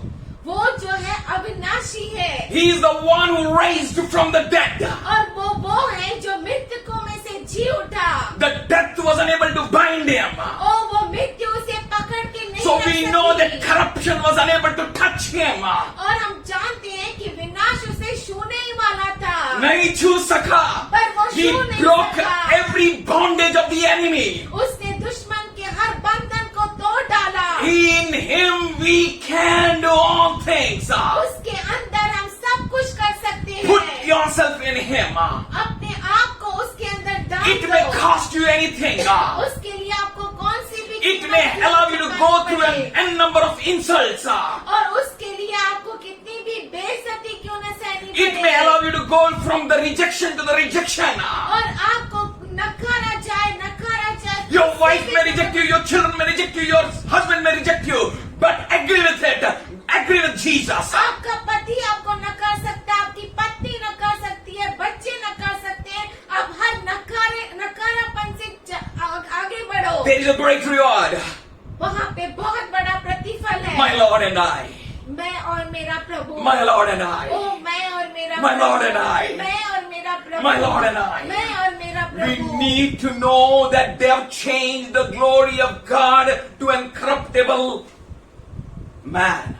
वो जो है अविनाशी है
He is the one who raised from the dead.
और वो है जो मृतकों में से जी उठा।
The death was unable to bind him.
और वो मृत्यु उसे पकड़ के नहीं
So
रख
we know that
सकी।
corruption was unable to touch him.
और हम जानते हैं कि विनाश उसे छूने ही वाला था।
नहीं छू सका.
पर वो
He
छू नहीं
broke
सका।
every bondage of the enemy.
उसने दुश्मन के हर बंधन को तोड़ डाला।
In him we can do all things.
उसके अंदर हम सब कुछ कर सकते हैं।
Put yourself in him.
अपने आप को उसके अंदर डाल
It may
दो।
cost you anything.
उसके लिए आपको कौन सी भी
It
कीमत
may
देनी
allow you to go through
पड़े।
an n number of insults.
और उसके लिए आपको कितनी भी बेइज्जती क्यों न सहनी
It
पड़े।
may allow you to go from the rejection to the rejection.
और आपको नकारा जाए
Your wife may reject you, your children may reject you, your husband may reject you, but agree with it. Agree with Jesus.
आपका पति आपको नकार सकता है, आपकी पत्नी नकार सकती है, बच्चे नकार सकते हैं। आप हर नकारापन से आगे बढ़ो।
There is a great reward.
वहाँ पे बहुत बड़ा प्रतिफल है।
My Lord and I.
मैं और मेरा प्रभु।
My Lord and I.
ओ मैं और मेरा
My
Prabhu.
Lord and I.
मैं और मेरा प्रभु।
My Lord and I.
मैं और मेरा
We
Prabhu.
need to know that they have changed the glory of God to incorruptible man.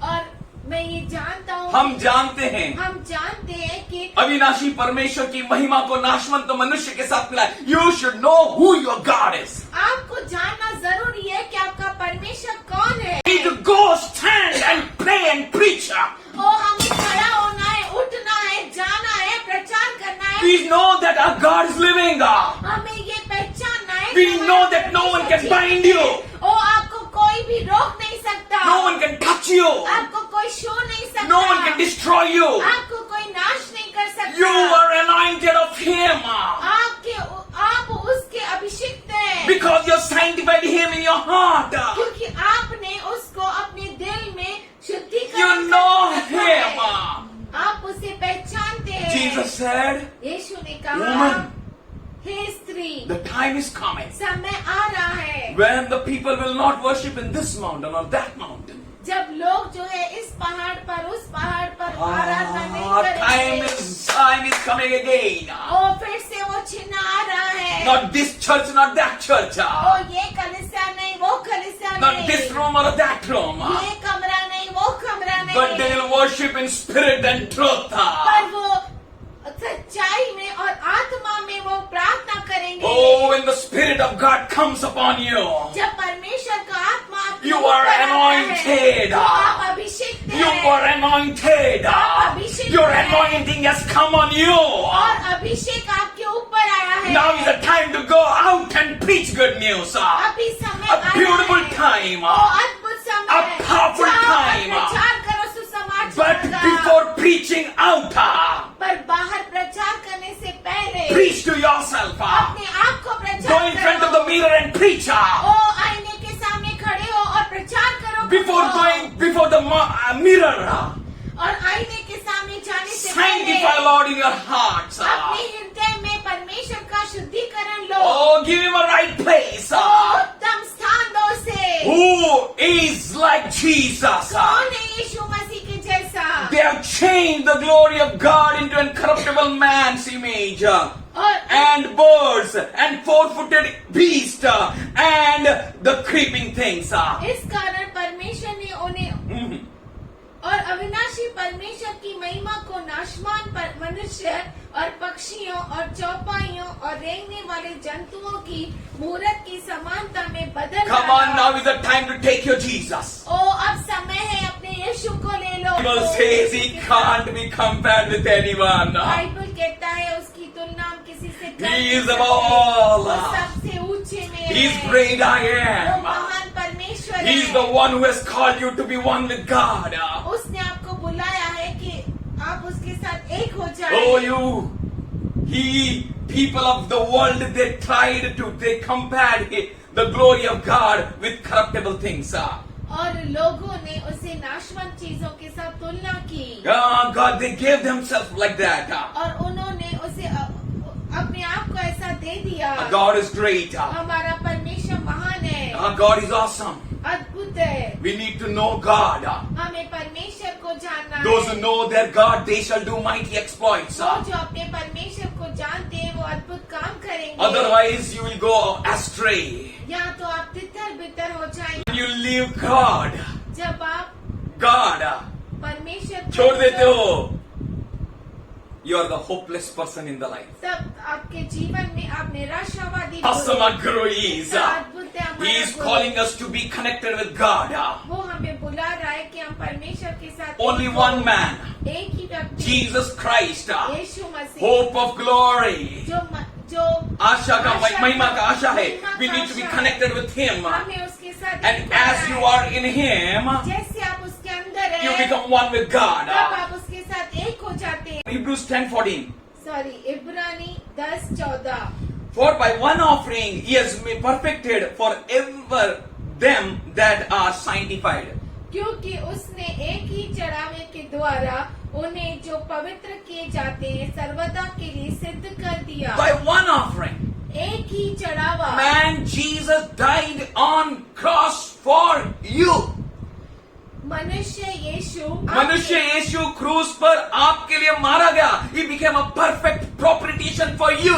और मैं ये जानता हूँ
हम जानते हैं
कि
अविनाशी परमेश्वर की महिमा को नाशवंत मनुष्य के साथ मिला. You should know who your God is.
आपको जानना जरूरी है कि आपका परमेश्वर कौन है।
You need to go, stand and pray and preach.
ओ हमें खड़ा होना है, उठना है, जाना है, प्रचार करना है।
We know that our God is living.
हमें ये पहचानना है।
We
कि
know
हमारा
that no one can
परमेश्वर
bind
जीवित
you.
है। ओ आपको कोई भी रोक नहीं सकता।
No one can touch you.
आपको कोई छू नहीं सकता।
No one can destroy you.
आपको कोई नाश नहीं कर सकता।
You are anointed of Him
आप उसके अभिषिक्त हैं।
because you sanctified Him in your heart.
क्योंकि आपने उसको अपने दिल में शुद्धिकरण
You know
कर रखा है।
Him.
आप उसे पहचानते हैं।
Jesus said,
यीशु ने कहा,
Woman,
हे स्त्री,
the time is coming
समय आ रहा है
when the people will not worship in this mountain or that mountain.
जब लोग जो है इस पहाड़ पर उस पहाड़ पर आराधना नहीं
Time
करेंगे।
is coming again.
ओ फिर से वो चिन्ह आ रहा है।
Not this church, not that church.
ओ ये कलीसिया नहीं, वो कलीसिया
Not
नहीं।
this room or that room.
ये कमरा नहीं, वो कमरा नहीं।
But they will worship in spirit and truth.
पर वो सच्चाई में और आत्मा में वो प्रार्थना करेंगे।
Oh, when the Spirit of God comes upon you,
जब परमेश्वर का आत्मा आपके
You
ऊपर
are
आता है,
anointed.
तो आप अभिषिक्त
you
हैं।
are anointed. Your anointing has come on you.
और अभिषेक आपके ऊपर आया है।
Now is the time to go out and preach good news.
अभी समय
A
आया
beautiful
है।
time.
वो अद्भुत समय
A
है।
powerful
जाओ और
time.
प्रचार करो सुसमाचार
But
का।
before preaching out,
पर बाहर प्रचार करने
yourself.
अपने आप को
Go
प्रचार
in front of
करो।
the mirror and preach.
ओ आईने के सामने खड़े हो और प्रचार करो।
Before
खुद को।
going before the mirror,
और आईने के सामने जाने से
sanctify
पहले
Lord in your hearts.
अपने हृदय में परमेश्वर का शुद्धिकरण लो।
Oh, give him a right place.
ओ उत्तम स्थान दो उसे।
Who is like Jesus?
कौन है यीशु मसीह के जैसा?
They have changed the glory of God into incorruptible man's image.
और
And birds and four-footed beast and the creeping things.
इस कारण परमेश्वर ने उन्हें और अविनाशी परमेश्वर की महिमा को नाशवान पर मनुष्य और पक्षियों और चौपाइयों और रेंगने वाले जंतुओं की मूरत की समानता में बदल
Come on, now is the time to take your Jesus.
ओ अब समय है अपने यीशु को ले लो।
Bible says he can't be compared with anyone.
Bible कहता है उसकी तुलना हम किसी से कर
He
नहीं
is
सकते।
above all.
वो सबसे ऊंचे में
He is
है।
great I
वो
am.
महान परमेश्वर
He is
है।
the one who has called you to be one with God.
उसने आपको बुलाया है कि आप उसके साथ एक हो जाए।
Oh, people of the world, they compared the glory of God with corruptible things.
और लोगों ने उसे नाशवान चीजों के साथ तुलना की
God, they gave themselves like that.
और उन्होंने उसे अपने आप को ऐसा दे दिया।
God is great.
हमारा परमेश्वर महान है,
God is awesome.
अद्भुत है।
We need to know God.
हमें परमेश्वर को जानना
Those
है।
who know their God, they shall do mighty exploits.
वो जो अपने परमेश्वर को जानते हैं वो अद्भुत काम करेंगे।
Otherwise, you will go astray.
या तो आप तितर बितर हो जाएंगे।
When you leave God,
जब आप परमेश्वर को
छोड़ देते हो, you are the hopeless person in the life.
तब आपके जीवन में आप निराशावादी
Awesome Guru is.
अद्भुत है हमारा
He is
Guru.
calling us to be connected with God.
वो हमें बुला रहा है कि हम परमेश्वर के साथ
Only
एक
one
हो।
man,
एक ही व्यक्ति
Jesus Christ,
Yeshu Masih
hope of glory.
जो
आशा का
आशा
महिमा का आशा है.
महिमा
We
का
need to be
आशा है।
connected with Him.
हमें उसके साथ
And
एक
as
होना
you
है।
are in Him,
जैसे आप उसके अंदर
you
हैं
become one with God.
तब आप उसके साथ एक हो जाते हैं।
Hebrews 10:14.
सॉरी इब्रानी 10:14।
For by one offering He has perfected forever them that are sanctified.
क्योंकि उसने एक ही चढ़ावे के द्वारा उन्हें जो पवित्र किए जाते हैं सर्वदा के लिए सिद्ध कर दिया।
By one offering.
एक ही चढ़ावा।
Man, Jesus died on cross for you.
मनुष्य यीशु
क्रूस पर आपके लिए मारा गया. He became a perfect propitiation for you.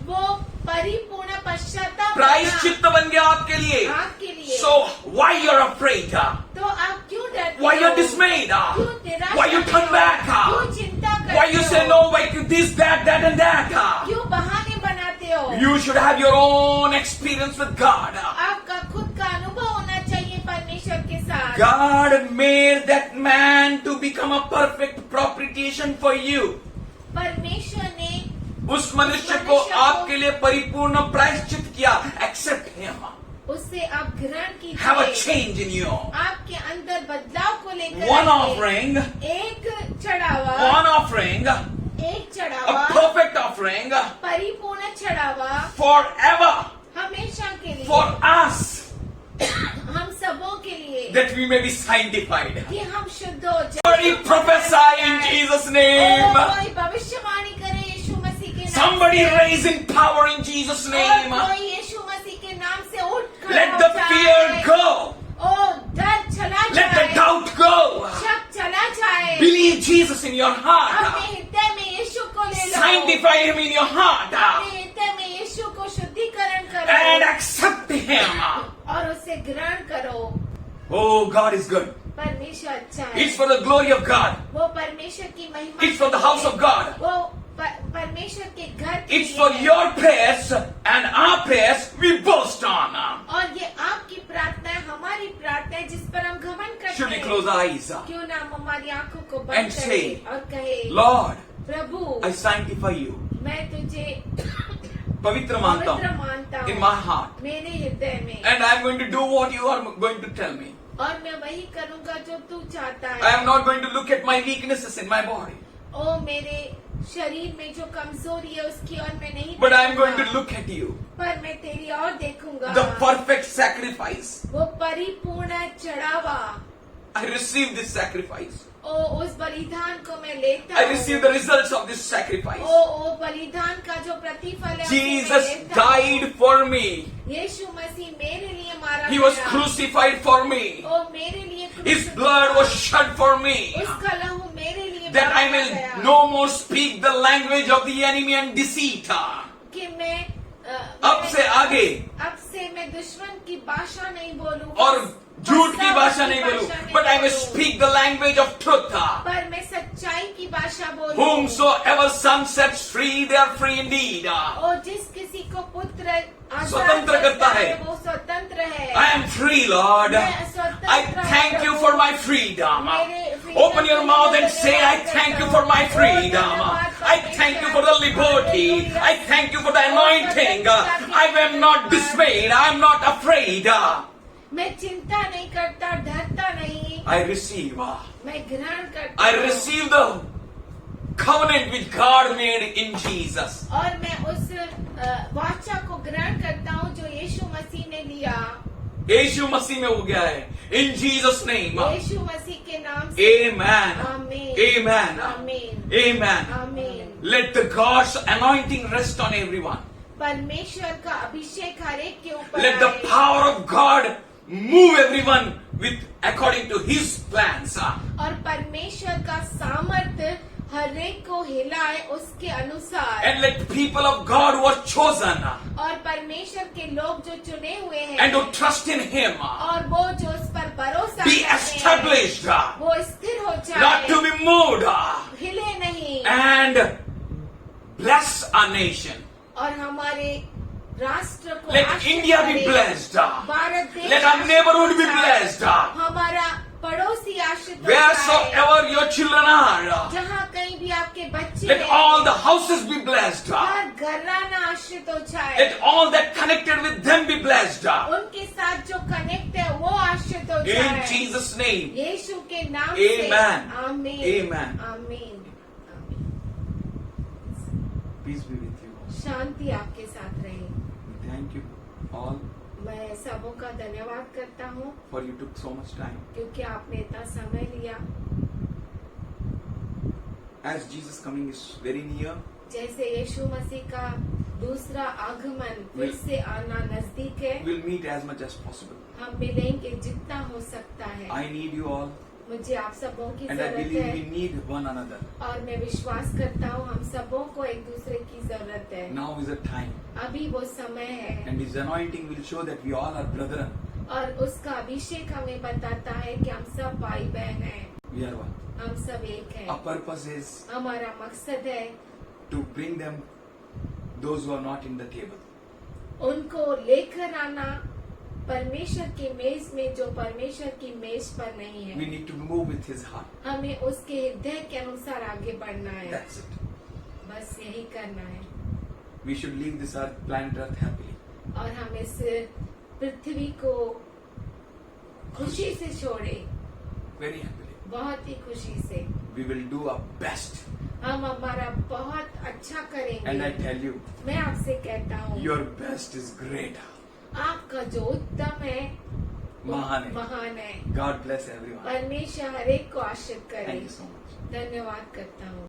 वो परिपूर्ण पश्चाताप
प्रायश्चित्त बन गया आपके लिए.
आपके लिए।
So why you're afraid?
तो आप क्यों डरते
Why you're
हो?
dismayed?
क्यों निराश
Why you
होते
turn
हो?
back?
क्यों चिंता करते
Why you
हो?
say no? Why this, that, and that?
क्यों बहाने बनाते हो?
You should have your own experience with God.
आपका खुद का अनुभव होना चाहिए परमेश्वर के साथ।
God made that man to become a perfect propitiation for you.
परमेश्वर ने
उस मनुष्य को आपके लिए परिपूर्ण प्रायश्चित किया. Accept him.
उससे आप ग्रहण
Have a
कीजिए।
change in you.
आपके अंदर बदलाव को लेकर
One
आइए।
offering,
एक चढ़ावा,
one offering,
एक
a
चढ़ावा,
perfect offering
परिपूर्ण चढ़ावा,
forever
हमेशा के लिए,
for us,
हम सबों के लिए,
that we may be sanctified.
कि हम शुद्ध हो जाए।
Somebody prophesy in Jesus' name.
कोई भविष्यवाणी करे यीशु मसीह के नाम
Somebody
से।
raise in power in Jesus'
और
name.
कोई यीशु मसीह के नाम से उठ खड़ा
Let
हो
the
जाए।
fear go.
ओ डर चला
Let the
जाए,
doubt go.
शक चला जाए।
Believe Jesus in your
अपने
heart.
हृदय में यीशु को ले लो।
Sanctify Him in your heart.
अपने हृदय में यीशु को शुद्धिकरण करो
And accept Him.
और उसे ग्रहण करो।
Oh, God is good.
परमेश्वर अच्छा है।
It's for the glory of God.
वो परमेश्वर की महिमा
It's for the house of God.
वो परमेश्वर के घर के
It's
लिए
for
है।
your prayers and our prayers we boast on.
और ये आपकी प्रार्थना है, हमारी प्रार्थना है जिस पर हम घमंड करते
Should we
हैं।
close our eyes?
क्यों ना हम हमारी आंखों को
And
बंद
say,
करें और कहे
Lord,
Prabhu
I sanctify you.
मैं तुझे
पवित्र मानता
पवित्र
हूँ.
मानता
In
हूँ
my heart.
मेरे हृदय में।
And I'm going to do what you are going to tell me.
और मैं वही करूँगा जो तू चाहता
I
है।
am not going to look at my weaknesses in my body.
ओ मेरे शरीर में जो कमजोरी है उसकी ओर मैं नहीं
but I am going to
देखूंगा,
look at you.
पर मैं तेरी ओर देखूंगा।
The perfect sacrifice.
वो परिपूर्ण चढ़ावा,
I receive this sacrifice.
ओ उस बलिदान को मैं लेता
I
हूँ।
receive the results of this sacrifice.
ओ बलिदान का जो प्रतिफल है उसे मैं
Jesus
लेता हूँ।
died for me.
यीशु मसीह मेरे लिए मारा
He was
गया।
crucified for me.
ओ मेरे लिए
His
क्रूस
blood
पर
was shed for me.
उसका लहू मेरे लिए
That I
बहाया
will
गया।
no more speak the language of the enemy and deceit.
कि मैं
अब से आगे
अब से मैं दुश्मन की भाषा नहीं बोलूं
और
बस
झूठ की
सत्य
भाषा नहीं बोलूं, but I will
बोलूं।
speak the language of truth.
पर मैं सच्चाई की भाषा बोलूं।
Whomsoever Son sets free, they are free indeed.
और जिस किसी को पुत्र आजाद
स्वतंत्र करता है।
वो स्वतंत्र है।
I am free, Lord.
मैं स्वतंत्र
I
हूं,
thank you
Prabhu.
for my freedom.
मेरे freedom
Open your
के
mouth
लिए
and say, I
धन्यवाद
thank you
करता
for
हूं।
my
O,
freedom.
धन्यवाद
I thank you for the liberty.
Hallelujah।
I thank you for the anointing. I am not dismayed. I am not afraid.
मैं चिंता नहीं करता, डरता नहीं।
I receive.
मैं ग्रहण करता
I
हूं।
receive the covenant which God made in Jesus.
और मैं उस वाचा को ग्रहण करता हूँ जो यीशु मसीह ने लिया।
यीशु मसीह में हो गया है. In Jesus' name.
यीशु मसीह के नाम से।
Amen.
आमीन।
Amen.
आमीन।
Amen.
आमीन।
Let the God's anointing rest on everyone.
परमेश्वर का अभिषेक हर एक के ऊपर
Let the
आए।
power of God move everyone with according to His plans.
और परमेश्वर का सामर्थ्य हर एक को हिलाए उसके अनुसार।
And let people of God who are chosen
और परमेश्वर के लोग जो चुने हुए हैं
and who trust in Him
और वो जो उस पर भरोसा
be
करते हैं,
established,
वो स्थिर हो जाए,
not to be moved,
हिले नहीं।
and bless our nation.
और हमारे राष्ट्र को
Let
आशीष
India be
करे।
blessed.
भारत देश
Let our
Ashish
neighborhood be
पाए।
blessed.
हमारा पड़ोसी आशीष हो जाए।
Wheresoever your children are,
जहाँ कहीं भी आपके बच्चे
let
हैं,
all the houses be blessed.
हर घराना आश्रित हो जाए।
Let all that connected with them be blessed.
उनके साथ जो कनेक्ट है वो आश्रित हो
In
जाए।
Jesus' name.
यीशु के नाम से।
Amen.
आमीन।
Amen.
आमीन।
Peace be with you.
शांति आपके साथ रहे।
Thank you all
मैं सबों का धन्यवाद करता हूँ
for you took so much time.
क्योंकि आपने इतना समय लिया।
As Jesus coming is very near,
जैसे यीशु मसीह का दूसरा आगमन फिर से आना नजदीक है,
we'll meet as much as possible.
हम मिलेंगे जितना हो सकता है।
I need you all,
मुझे आप सबों की
and I
जरूरत
believe
है
we need one another.
और मैं विश्वास करता हूँ हम सबों को एक दूसरे की जरूरत है।
Now is the time,
अभी वो समय है
and His anointing will show that we all are brethren.
और उसका अभिषेक हमें बताता है कि हम सब भाई बहन हैं,
We are one.
हम सब एक हैं।
Our purpose is
हमारा मकसद है
to bring them, those who are not in the table.
उनको लेकर आना परमेश्वर की मेज में जो परमेश्वर की मेज पर नहीं
We
है।
need to move with His heart.
हमें उसके हृदय के अनुसार आगे बढ़ना है,
That's it.
बस यही करना है।
We should leave this earth, planet Earth happily.
और हम इस पृथ्वी को खुशी से छोड़े,
Very happily.
बहुत ही खुशी से।
We will do our best.
हम हमारा बहुत अच्छा
And I
करेंगे।
tell you,
मैं आपसे कहता हूँ
your best is great.
आपका जो उत्तम है वो
महान है।
महान है।
God bless everyone.
परमेश्वर हर एक को आशीष करे।
Thank you so much.
धन्यवाद करता हूँ।